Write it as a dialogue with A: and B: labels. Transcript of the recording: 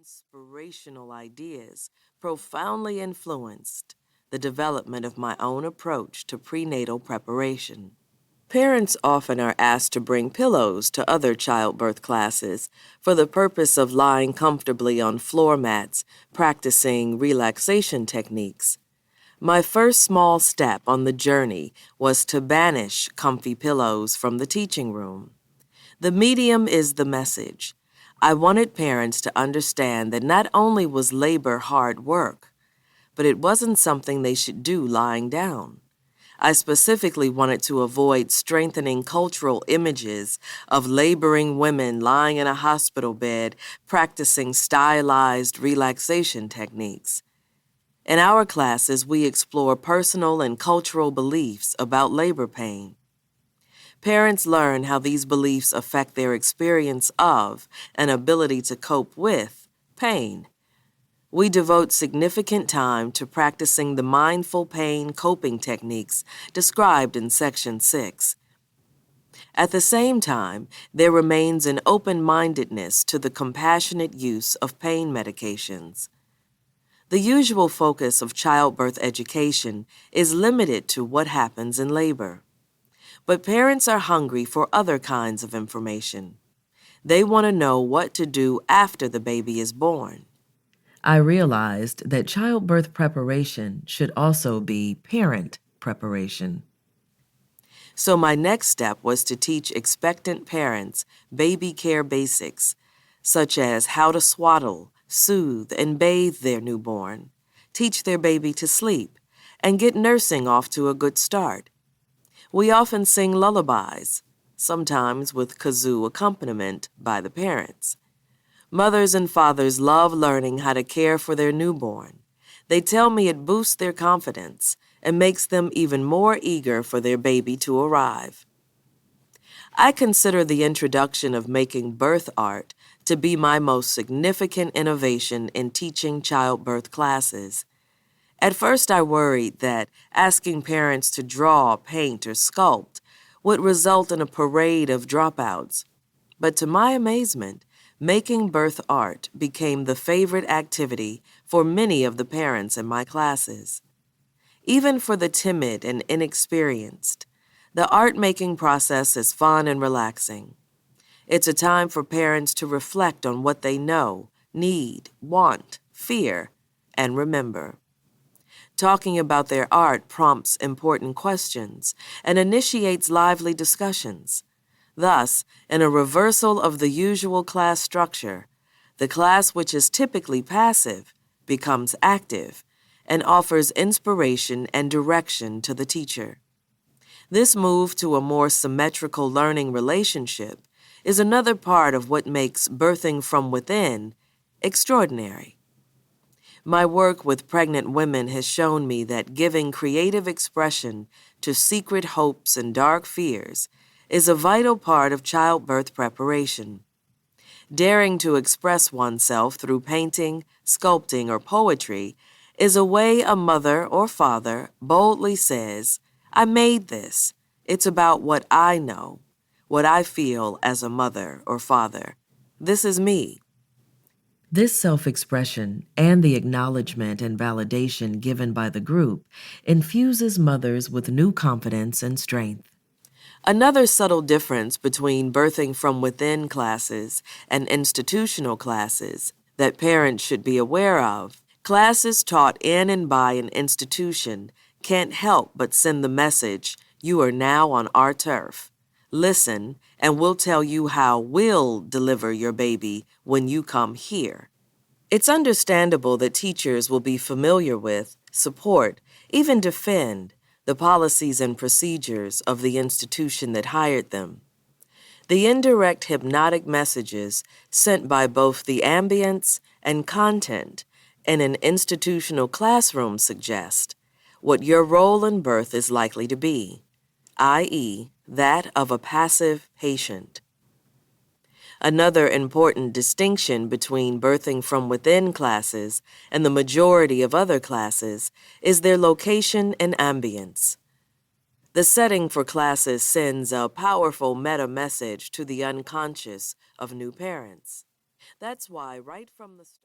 A: inspirational ideas profoundly influenced the development of my own approach to prenatal preparation. Parents often are asked to bring pillows to other childbirth classes for the purpose of lying comfortably on floor mats, practicing relaxation techniques. My first small step on the journey was to banish comfy pillows from the teaching room. The medium is the message. I wanted parents to understand that not only was labor hard work, but it wasn't something they should do lying down. I specifically wanted to avoid strengthening cultural images of laboring women lying in a hospital bed practicing stylized relaxation techniques. In our classes, we explore personal and cultural beliefs about labor pain. Parents learn how these beliefs affect their experience of and ability to cope with pain. We devote significant time to practicing the mindful pain coping techniques described in Section 6. At the same time, there remains an open-mindedness to the compassionate use of pain medications. The usual focus of childbirth education is limited to what happens in labor. But parents are hungry for other kinds of information. They want to know what to do after the baby is born. I realized that childbirth preparation should also be parent preparation. So my next step was to teach expectant parents baby care basics, such as how to swaddle, soothe, and bathe their newborn, teach their baby to sleep, and get nursing off to a good start. We often sing lullabies, sometimes with kazoo accompaniment by the parents. Mothers and fathers love learning how to care for their newborn. They tell me it boosts their confidence and makes them even more eager for their baby to arrive. I consider the introduction of making birth art to be my most significant innovation in teaching childbirth classes. At first, I worried that asking parents to draw, paint, or sculpt would result in a parade of dropouts. But to my amazement, making birth art became the favorite activity for many of the parents in my classes. Even for the timid and inexperienced, the art-making process is fun and relaxing. It's a time for parents to reflect on what they know, need, want, fear, and remember. Talking about their art prompts important questions and initiates lively discussions. Thus, in a reversal of the usual class structure, the class which is typically passive becomes active and offers inspiration and direction to the teacher. This move to a more symmetrical learning relationship is another part of what makes birthing from within extraordinary. My work with pregnant women has shown me that giving creative expression to secret hopes and dark fears is a vital part of childbirth preparation. Daring to express oneself through painting, sculpting, or poetry is a way a mother or father boldly says, "I made this. It's about what I know, what I feel as a mother or father. This is me." This self-expression and the acknowledgement and validation given by the group infuses mothers with new confidence and strength. Another subtle difference between birthing from within classes and institutional classes that parents should be aware of: classes taught in and by an institution can't help but send the message, "You are now on our turf. Listen, and we'll tell you how we'll deliver your baby when you come here." It's understandable that teachers will be familiar with, support, even defend the policies and procedures of the institution that hired them. The indirect hypnotic messages sent by both the ambience and content in an institutional classroom suggest what your role in birth is likely to be, i.e., that of a passive patient. Another important distinction between birthing from within classes and the majority of other classes is their location and ambience. The setting for classes sends a powerful meta message to the unconscious of new parents. That's why right from the start,